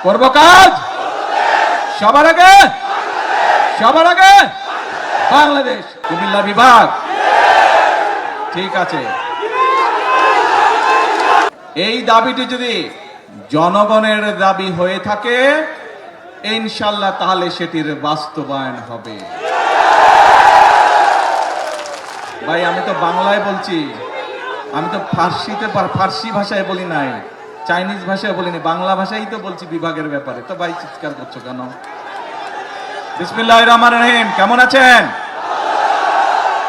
করব কাজ সবার আগে বাংলাদেশ। কুমিল্লা বিভাগ ঠিক আছে। এই দাবিটি যদি জনগণের দাবি হয়ে থাকে ইনশাআল্লাহ তাহলে সেটির বাস্তবায়ন হবে। ভাই আমি তো বাংলায় বলছি, আমি তো ফার্সি ভাষায় বলি নাই, চাইনিজ ভাষায় বলিনি, বাংলা ভাষাই তো বলছি বিভাগের ব্যাপারে। তো ভাই চিৎকার করছো কেন? বিসমিল্লাহির রহমানির রহিম। কেমন আছেন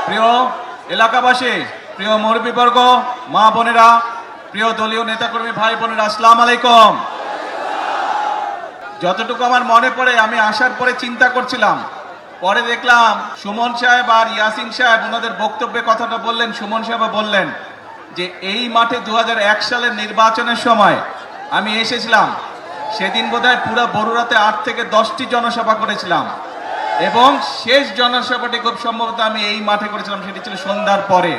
প্রিয় এলাকাবাসী, প্রিয় মুরব্বীবর্গ, মা বোনেরা, প্রিয় দলীয় নেতাকর্মী ভাই বোনেরা, আসসালামু আলাইকুম। যতটুকু আমার মনে পড়ে আমি আসার পরে চিন্তা করছিলাম, পরে দেখলাম সুমন সাহেব আর ইয়াসিন সাহেব ওনাদের বক্তব্যে কথাটা বললেন। সুমন সাহেব বললেন যে এই মাঠে 2001 সালের নির্বাচনের সময় আমি এসেছিলাম, সেদিন বোধহয় পুরো বরুড়াতে 8 থেকে 10টি জনসভা করেছিলাম এবং শেষ জনসভাটি খুব সম্ভবত আমি এই মাঠে করেছিলাম, সেটি ছিল সন্ধ্যার পরে,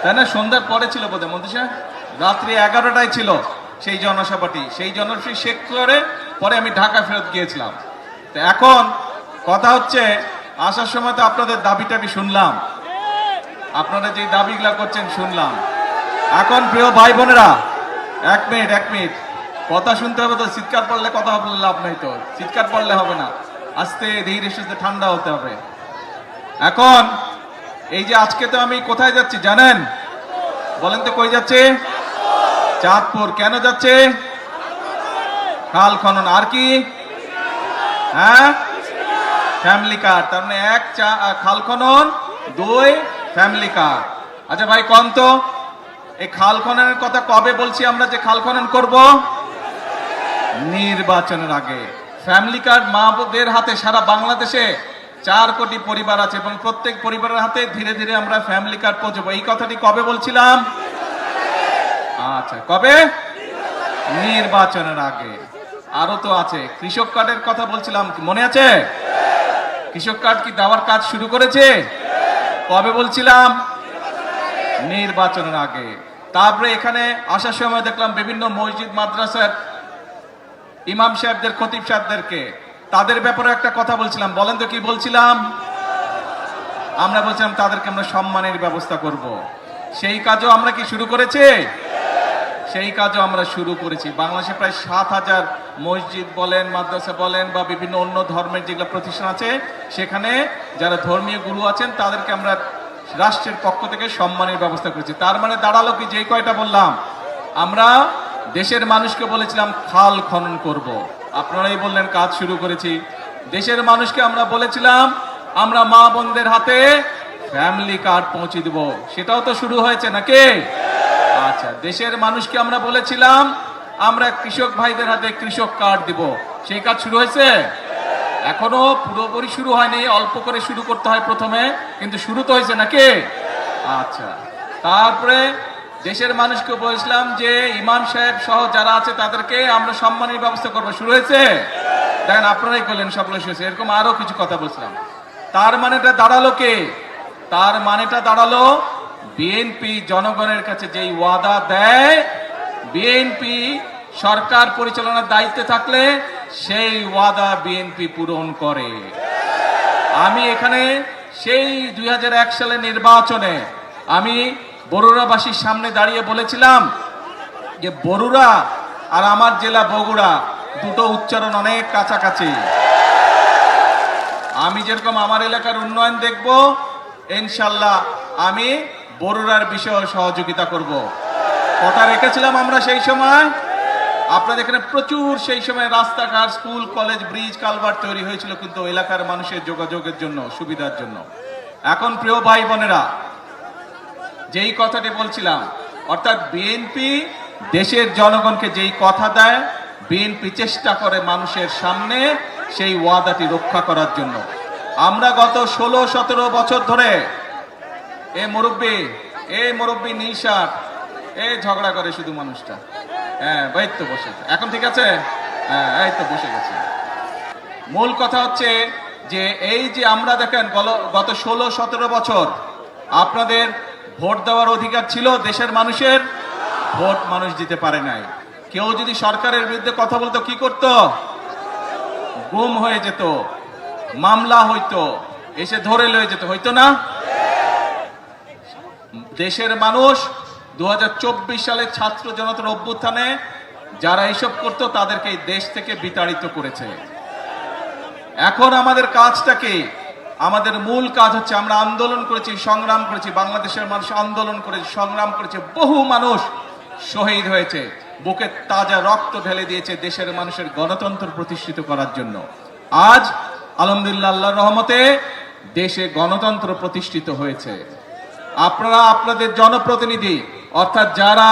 তাই না? সন্ধ্যার পরে ছিল বোধহয় মন্ত্রী সাহেব, রাত্রি 11টায় ছিল সেই জনসভাটি। সেই জনসভা শেষ করে পরে আমি ঢাকা ফেরত গিয়েছিলাম। তো এখন কথা হচ্ছে, আসার সময় তো আপনাদের দাবিটা আমি শুনলাম, আপনারা যে দাবিগুলা করছেন শুনলাম। এখন প্রিয় ভাই বোনেরা, এক মিনিট কথা শুনতে হবে তো, চিৎকার পড়লে কথা বললে লাভ নাই, তো চিৎকার পড়লে হবে না, আস্তে ধীরে সুস্থে ঠান্ডা হতে হবে। এখন এই যে আজকে তো আমি কোথায় যাচ্ছি জানেন? বলেন তো কই যাচ্ছে? চাঁদপুর। কেন যাচ্ছে? খাল খনন। আর কি? হ্যাঁ, ফ্যামিলি কার্ড। তার মানে 1 খাল খনন, 2 ফ্যামিলি কার্ড। আচ্ছা ভাই কোন তো এই খাল খননের কথা কবে বলছি আমরা যে খাল খনন করব? নির্বাচনের আগে। ফ্যামিলি কার্ড মা বোনদের হাতে সারা বাংলাদেশে 4 কোটি পরিবার আছে এবং প্রত্যেক পরিবারের হাতে ধীরে ধীরে আমরা ফ্যামিলি কার্ড পৌঁছবো। এই কথাটি কবে বলছিলাম? আচ্ছা, কবে? নির্বাচনের আগে। আরো তো আছে, কৃষক কার্ডের কথা বলছিলাম, মনে আছে? কৃষক কার্ড কি দেওয়ার কাজ শুরু করেছে? কবে বলছিলাম? নির্বাচনের আগে। তারপরে এখানে আসার সময় দেখলাম বিভিন্ন মসজিদ মাদ্রাসার ইমাম সাহেবদের, খতিব সাহেবদেরকে, তাদের ব্যাপারে একটা কথা বলছিলাম। বলেন তো কি বলছিলাম? আমরা বলছিলাম তাদেরকে আমরা সম্মানের ব্যবস্থা করব। সেই কাজও আমরা কি শুরু করেছি? সেই কাজও আমরা শুরু করেছি। বাংলাদেশে প্রায় 7,000 মসজিদ বলেন, মাদ্রাসা বলেন বা বিভিন্ন অন্য ধর্মের যেগুলো প্রতিষ্ঠান আছে, সেখানে যারা ধর্মীয় গুরু আছেন তাদেরকে আমরা রাষ্ট্রের পক্ষ থেকে সম্মানের ব্যবস্থা করেছি। তার মানে দাঁড়ালো কি, যেই কয়টা বললাম, আমরা দেশের মানুষকে বলেছিলাম খাল খনন করব, আপনারাই বললেন কাজ শুরু করেছি। দেশের মানুষকে আমরা বলেছিলাম আমরা মা বোনদের হাতে ফ্যামিলি কার্ড পৌঁছে দেব, সেটাও তো শুরু হয়েছে নাকি? আচ্ছা, দেশের মানুষকে আমরা বলেছিলাম আমরা কৃষক ভাইদের হাতে কৃষক কার্ড দিব, সেই কাজ শুরু হয়েছে? এখনো পুরোপুরি শুরু হয়নি, অল্প করে শুরু করতে হয় প্রথমে, কিন্তু শুরু তো হয়েছে নাকি? আচ্ছা, তারপরে দেশের মানুষকে বলেছিলাম যে ইমাম সাহেব সহ যারা আছে তাদেরকে আমরা সম্মানের ব্যবস্থা করবো, শুরু হয়েছে? দেখেন আপনারাই করলেন, সবগুলো শুরু হয়েছে। এরকম আরো কিছু কথা বলছিলাম। তার মানেটা দাঁড়ালো কে? তার মানেটা দাঁড়ালো বিএনপি জনগণের কাছে যেই ওয়াদা দেয়, বিএনপি সরকার পরিচালনার দায়িত্বে থাকলে সেই ওয়াদা বিএনপি পূরণ করে। আমি এখানে সেই 2001 সালের নির্বাচনে আমি বরুড়াবাসীর সামনে দাঁড়িয়ে বলেছিলাম যে বরুড়া আর আমার জেলা বগুড়া দুটো উচ্চারণ অনেক কাছাকাছি। আমি যেরকম আমার এলাকার উন্নয়ন দেখব, ইনশাল্লাহ আমি বরুড়ার বিষয়ে সহযোগিতা করব। কথা রেখেছিলাম আমরা সেই সময়। আপনাদের এখানে প্রচুর সেই সময় রাস্তাঘাট, স্কুল, কলেজ, ব্রিজ, কালভার্ট তৈরি হয়েছিল কিন্তু এলাকার মানুষের যোগাযোগের জন্য, সুবিধার জন্য। এখন প্রিয় ভাই বোনেরা, যেই কথাটি বলছিলাম, অর্থাৎ বিএনপি দেশের জনগণকে যেই কথা দেয়, বিএনপি চেষ্টা করে মানুষের সামনে সেই ওয়াদাটি রক্ষা করার জন্য। আমরা গত 16-17 বছর ধরে এই মুরব্বী নিশাট ঝগড়া করে শুধু মানুষটা, হ্যাঁ ভাই তো বসে, এখন ঠিক আছে, হ্যাঁ এই তো বসে গেছে। মূল কথা হচ্ছে যে এই যে আমরা দেখেন গত 16-17 বছর আপনাদের ভোট দেওয়ার অধিকার ছিল দেশের মানুষের, ভোট মানুষ দিতে পারে নাই। কেউ যদি সরকারের বিরুদ্ধে কথা বলতো কি করত? গুম হয়ে যেত, মামলা হইতো, এসে ধরে লয়ে যেত, হইতো না? দেশের মানুষ 2024 সালে ছাত্র জনতার অভ্যুত্থানে যারা এসব করতো তাদেরকে এই দেশ থেকে বিতাড়িত করেছে। এখন আমাদের কাজটা কি? আমাদের মূল কাজ হচ্ছে আমরা আন্দোলন করেছি, সংগ্রাম করেছি, বাংলাদেশের মানুষ আন্দোলন করেছে, সংগ্রাম করেছে, বহু মানুষ শহীদ হয়েছে, বুকে তাজা রক্ত ঢেলে দিয়েছে দেশের মানুষের গণতন্ত্র প্রতিষ্ঠিত করার জন্য। আজ আলহামদুলিল্লাহ আল্লাহর রহমতে দেশে গণতন্ত্র প্রতিষ্ঠিত হয়েছে। আপনারা আপনাদের জনপ্রতিনিধি অর্থাৎ যারা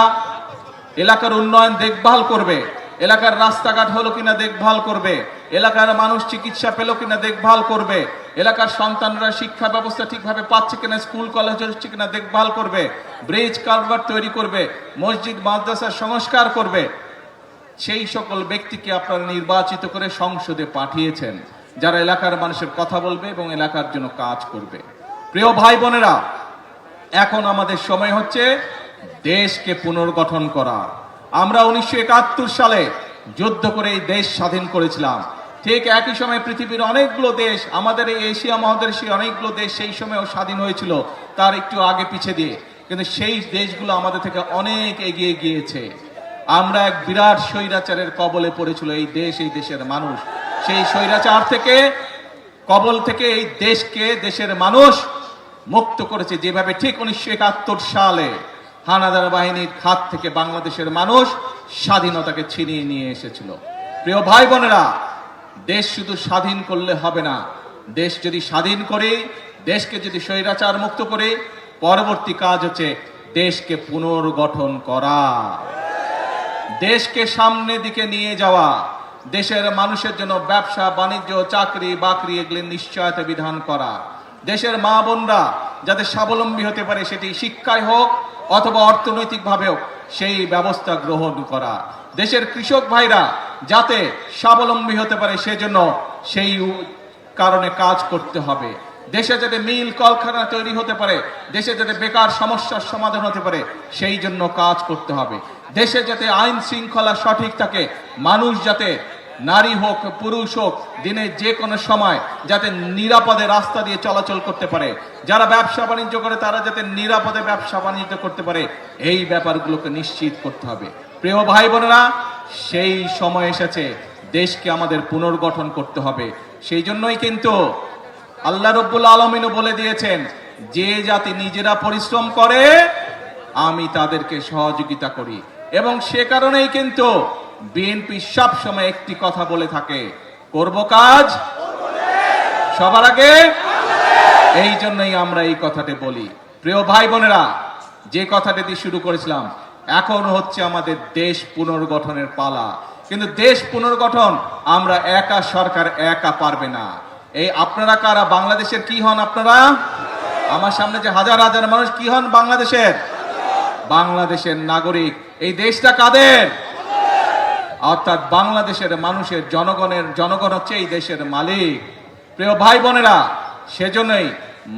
এলাকার উন্নয়ন দেখভাল করবে, এলাকার রাস্তাঘাট হলো কিনা দেখভাল করবে, এলাকার মানুষ চিকিৎসা পেল কিনা দেখভাল করবে, এলাকার সন্তানরা শিক্ষা ব্যবস্থা ঠিকভাবে পাচ্ছে কিনা, স্কুল কলেজ হচ্ছে কিনা দেখভাল করবে, ব্রিজ কালভার্ট তৈরি করবে, মসজিদ মাদ্রাসা সংস্কার করবে, সেই সকল ব্যক্তিকে আপনারা নির্বাচিত করে সংসদে পাঠিয়েছেন, যারা এলাকার মানুষের কথা বলবে এবং এলাকার জন্য কাজ করবে। প্রিয় ভাই বোনেরা, এখন আমাদের সময় হচ্ছে দেশকে পুনর্গঠন করা। আমরা 1971 সালে যুদ্ধ করে এই দেশ স্বাধীন করেছিলাম। ঠিক একই সময় পৃথিবীর অনেকগুলো দেশ, আমাদের এই এশিয়া মহাদেশে অনেকগুলো দেশ সেই সময়ও স্বাধীন হয়েছিল, তার একটু আগে পিছে দিয়ে, কিন্তু সেই দেশগুলো আমাদের থেকে অনেক এগিয়ে গিয়েছে। আমরা এক বিরাট স্বৈরাচারের কবলে পড়েছিল এই দেশ, এই দেশের মানুষ। সেই স্বৈরাচার থেকে, কবল থেকে এই দেশকে, দেশের মানুষ মুক্ত করেছে, যেভাবে ঠিক 1971 সালে হানাদার বাহিনীর হাত থেকে বাংলাদেশের মানুষ স্বাধীনতাকে ছিনিয়ে নিয়ে এসেছিল। প্রিয় ভাই বোনেরা, দেশ শুধু স্বাধীন করলে হবে না, দেশ যদি স্বাধীন করে, দেশকে যদি স্বৈরাচার মুক্ত করে, পরবর্তী কাজ হচ্ছে দেশকে পুনর্গঠন করা, দেশকে সামনের দিকে নিয়ে যাওয়া, দেশের মানুষের জন্য ব্যবসা বাণিজ্য চাকরি বাকরি এগুলি নিশ্চয়তা বিধান করা, দেশের মা বোনরা যাতে স্বাবলম্বী হতে পারে, সেটি শিক্ষায় হোক অথবা অর্থনৈতিকভাবে হোক, সেই ব্যবস্থা গ্রহণ করা, দেশের কৃষক ভাইরা যাতে স্বাবলম্বী হতে পারে সেজন্য সেই কারণে কাজ করতে হবে। দেশে যাতে মিল কলকারখানা তৈরি হতে পারে, দেশে যাতে বেকার সমস্যার সমাধান হতে পারে সেই জন্য কাজ করতে হবে। দেশে যাতে আইন শৃঙ্খলা সঠিক থাকে, মানুষ যাতে নারী হোক পুরুষ হোক দিনের যে কোনো সময় যাতে নিরাপদে রাস্তা দিয়ে চলাচল করতে পারে, যারা ব্যবসা বাণিজ্য করে তারা যাতে নিরাপদে ব্যবসা বাণিজ্য করতে পারে, এই ব্যাপারগুলোকে নিশ্চিত করতে হবে। প্রিয় ভাই বোনেরা, সেই সময় এসেছে, দেশকে আমাদের পুনর্গঠন করতে হবে। সেই জন্যই কিন্তু আল্লাহ রাব্বুল আলামিনও বলে দিয়েছেন, যে জাতি নিজেরা পরিশ্রম করে আমি তাদেরকে সহযোগিতা করি। এবং সে কারণেই কিন্তু বিএনপি সব সময় একটি কথা বলে থাকে, করব কাজ সবার আগে। এই জন্যই আমরা এই কথাটি বলি। প্রিয় ভাই বোনেরা, যে কথাটি দিয়ে শুরু করেছিলাম, এখন হচ্ছে আমাদের দেশ পুনর্গঠনের পালা। কিন্তু দেশ পুনর্গঠন আমরা একা, সরকার একা পারবে না। এই আপনারা কারা? বাংলাদেশের কি হন আপনারা? আমার সামনে যে হাজার হাজার মানুষ কি হন? বাংলাদেশের, বাংলাদেশের নাগরিক। এই দেশটা কাদের? অর্থাৎ বাংলাদেশের মানুষের, জনগণের। জনগণ হচ্ছে এই দেশের মালিক। প্রিয় ভাই বোনেরা, সেজন্যই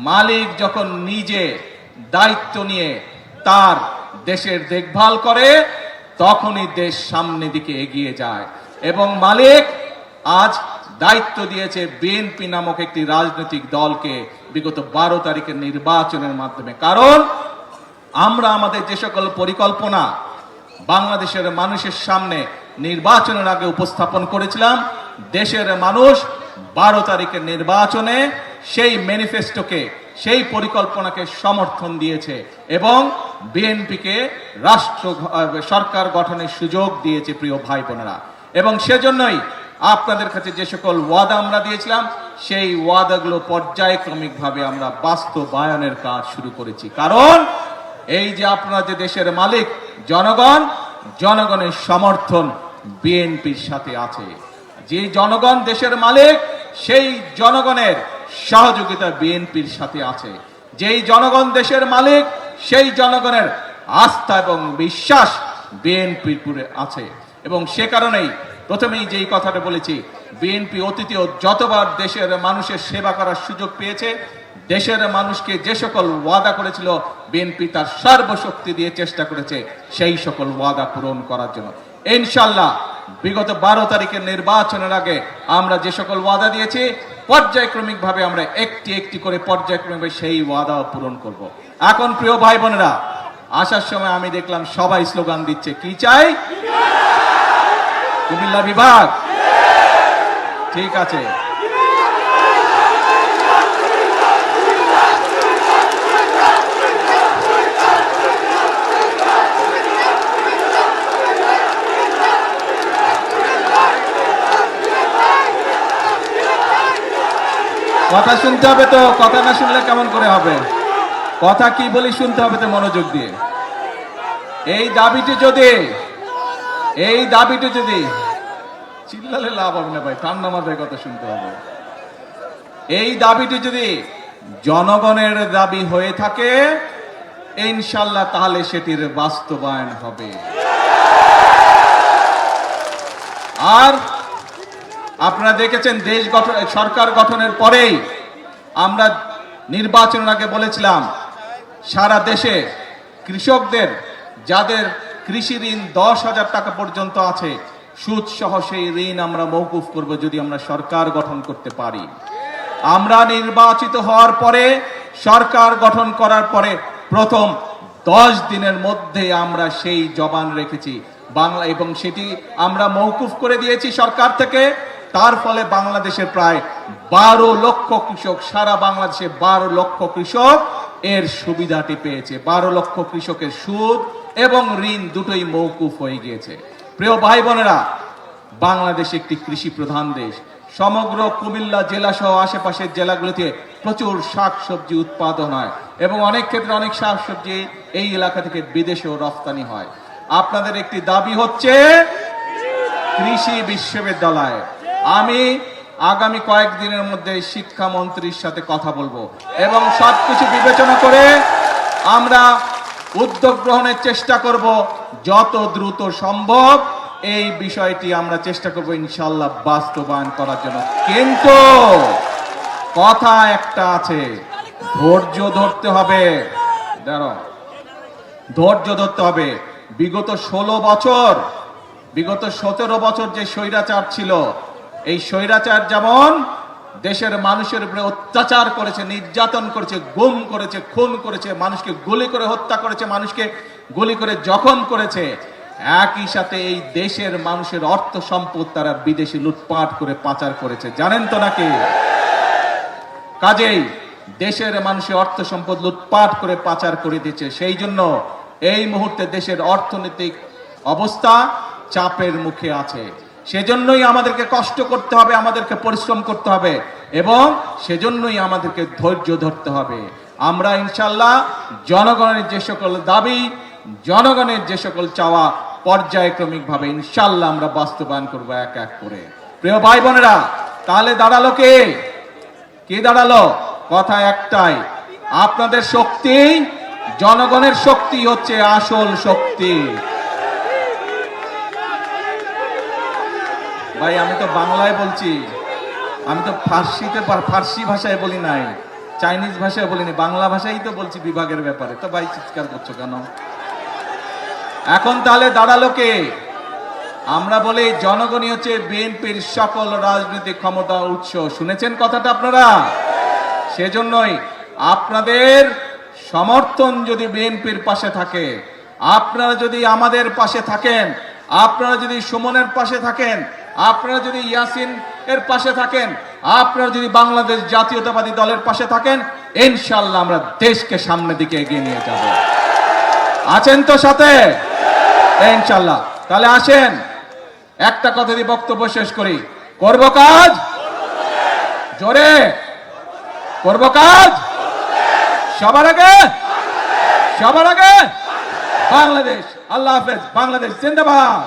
মালিক যখন নিজে দায়িত্ব নিয়ে তার দেশের দেখভাল করে, তখনই দেশ সামনের দিকে এগিয়ে যায়। এবং মালিক আজ দায়িত্ব দিয়েছে বিএনপি নামক একটি রাজনৈতিক দলকে বিগত 12 তারিখের নির্বাচনের মাধ্যমে। কারণ আমরা আমাদের যে সকল পরিকল্পনা বাংলাদেশের মানুষের সামনে নির্বাচনের আগে উপস্থাপন করেছিলাম, দেশের মানুষ 12 তারিখের নির্বাচনে সেই ম্যানিফেস্টোকে, সেই পরিকল্পনাকে সমর্থন দিয়েছে এবং বিএনপিকে সরকার গঠনের সুযোগ দিয়েছে। প্রিয় ভাই বোনেরা, এবং সেজন্যই আপনাদের কাছে যে সকল ওয়াদা আমরা দিয়েছিলাম, সেই ওয়াদাগুলো পর্যায়ক্রমিকভাবে আমরা বাস্তবায়নের কাজ শুরু করেছি। কারণ এই যে আপনারা যে দেশের মালিক জনগণ, জনগণের সমর্থন বিএনপির সাথে আছে। যে জনগণ দেশের মালিক, সেই জনগণের সহযোগিতা বিএনপির সাথে আছে। যেই জনগণ দেশের মালিক, সেই জনগণের আস্থা এবং বিশ্বাস বিএনপির উপরে আছে। এবং সে কারণেই প্রথমেই যেই কথাটা বলেছি, বিএনপি অতীতেও যতবার দেশের মানুষের সেবা করার সুযোগ পেয়েছে, দেশের মানুষকে যে সকল ওয়াদা করেছিল, বিএনপি তার সর্বশক্তি দিয়ে চেষ্টা করেছে সেই সকল ওয়াদা পূরণ করার জন্য। ইনশাল্লাহ বিগত 12 তারিখের নির্বাচনের আগে আমরা যে সকল ওয়াদা দিয়েছি পর্যায়ক্রমিকভাবে আমরা একটি একটি করে পর্যায়ক্রমিকভাবে সেই ওয়াদাও পূরণ করব। এখন প্রিয় ভাই বোনেরা, আসার সময় আমি দেখলাম সবাই স্লোগান দিচ্ছে, কি চাই? কুমিল্লা বিভাগ। ঠিক আছে, কথা শুনতে হবে তো, কথা না শুনলে কেমন করে হবে? কথা কি বলি শুনতে হবে তো মনোযোগ দিয়ে। এই দাবিটি যদি চিল্লালে লাভ হবে না ভাই, ঠান্ডা মাথায় কথা শুনতে হবে। এই দাবিটি যদি জনগণের দাবি হয়ে থাকে ইনশাল্লাহ তাহলে সেটির বাস্তবায়ন হবে। আর আপনারা দেখেছেন দেশ গঠন, সরকার গঠনের পরেই আমরা নির্বাচনের আগে বলেছিলাম সারা দেশে কৃষকদের যাদের কৃষি ঋণ 10,000 টাকা পর্যন্ত আছে সুদ সহ সেই ঋণ আমরা মওকুফ করব যদি আমরা সরকার গঠন করতে পারি। আমরা নির্বাচিত হওয়ার পরে সরকার গঠন করার পরে প্রথম 10 দিনের মধ্যে আমরা সেই জবান রেখেছি বাংলা, এবং সেটি আমরা মওকুফ করে দিয়েছি সরকার থেকে। তার ফলে বাংলাদেশের প্রায় 12 লক্ষ কৃষক, সারা বাংলাদেশে 12 লক্ষ কৃষক এর সুবিধাটি পেয়েছে। 12 লক্ষ কৃষকের সুদ এবং ঋণ দুটোই মওকুফ হয়ে গিয়েছে। প্রিয় ভাই বোনেরা, বাংলাদেশ একটি কৃষি প্রধান দেশ। সমগ্র কুমিল্লা জেলা সহ আশেপাশের জেলাগুলোতে প্রচুর শাকসবজি উৎপাদন হয় এবং অনেক ক্ষেত্রে অনেক শাকসবজি এই এলাকা থেকে বিদেশেও রপ্তানি হয়। আপনাদের একটি দাবি হচ্ছে কৃষি বিশ্ববিদ্যালয়। আমি আগামী কয়েকদিনের মধ্যে শিক্ষামন্ত্রীর সাথে কথা বলবো এবং সবকিছু বিবেচনা করে আমরা উদ্যোগ গ্রহণের চেষ্টা করব যত দ্রুত সম্ভব। এই বিষয়টি আমরা চেষ্টা করব ইনশাল্লাহ বাস্তবায়ন করার জন্য। কিন্তু কথা একটা আছে, ধৈর্য ধরতে হবে। ধৈর্য ধরতে হবে। বিগত 17 বছর যে স্বৈরাচার ছিল, এই স্বৈরাচার যেমন দেশের মানুষের উপরে অত্যাচার করেছে, নির্যাতন করেছে, গুম করেছে, খুন করেছে, মানুষকে গুলি করে হত্যা করেছে, মানুষকে গুলি করে জখম করেছে, একই সাথে এই দেশের মানুষের অর্থ সম্পদ তারা বিদেশে লুটপাট করে পাচার করেছে, জানেন তো নাকি? কাজেই দেশের মানুষের অর্থ সম্পদ লুটপাট করে পাচার করে দিচ্ছে। সেই জন্য এই মুহূর্তে দেশের অর্থনৈতিক অবস্থা চাপের মুখে আছে। সেজন্যই আমাদেরকে কষ্ট করতে হবে, আমাদেরকে পরিশ্রম করতে হবে এবং সেজন্যই আমাদেরকে ধৈর্য ধরতে হবে। আমরা ইনশাল্লাহ জনগণের যে সকল দাবি, জনগণের যে সকল চাওয়া পর্যায়ক্রমিকভাবে ইনশাল্লাহ আমরা বাস্তবায়ন করব এক এক করে। প্রিয় ভাই বোনেরা, তাহলে দাঁড়ালো কে? দাঁড়ালো? কথা একটাই, আপনাদের শক্তি, জনগণের শক্তি হচ্ছে আসল শক্তি। ভাই আমি তো বাংলায় বলছি, আমি তো ফার্সি ভাষায় বলি নাই, চাইনিজ ভাষায় বলিনি, বাংলা ভাষাই তো বলছি বিভাগের ব্যাপারে। তো ভাই চিৎকার করছো কেন? এখন তাহলে দাঁড়ালো কে? আমরা বলি জনগণই হচ্ছে বিএনপির সকল রাজনৈতিক ক্ষমতা উৎস। শুনেছেন কথাটা আপনারা? সেজন্যই আপনাদের সমর্থন যদি বিএনপির পাশে থাকে, আপনারা যদি আমাদের পাশে থাকেন, আপনারা যদি সুমনের পাশে থাকেন, আপনারা যদি ইয়াসিন এর পাশে থাকেন, আপনারা যদি বাংলাদেশ জাতীয়তাবাদী দলের পাশে থাকেন, ইনশাআল্লাহ আমরা দেশকে সামনের দিকে এগিয়ে নিয়ে যাব। আছেন তো সাথে? ইনশাআল্লাহ। তাহলে আসেন একটা কথা দিয়ে বক্তব্য শেষ করি। করব কাজ, জোরে করব কাজ, সবার আগে বাংলাদেশ। আল্লাহ হাফেজ। বাংলাদেশ জিন্দাবাদ।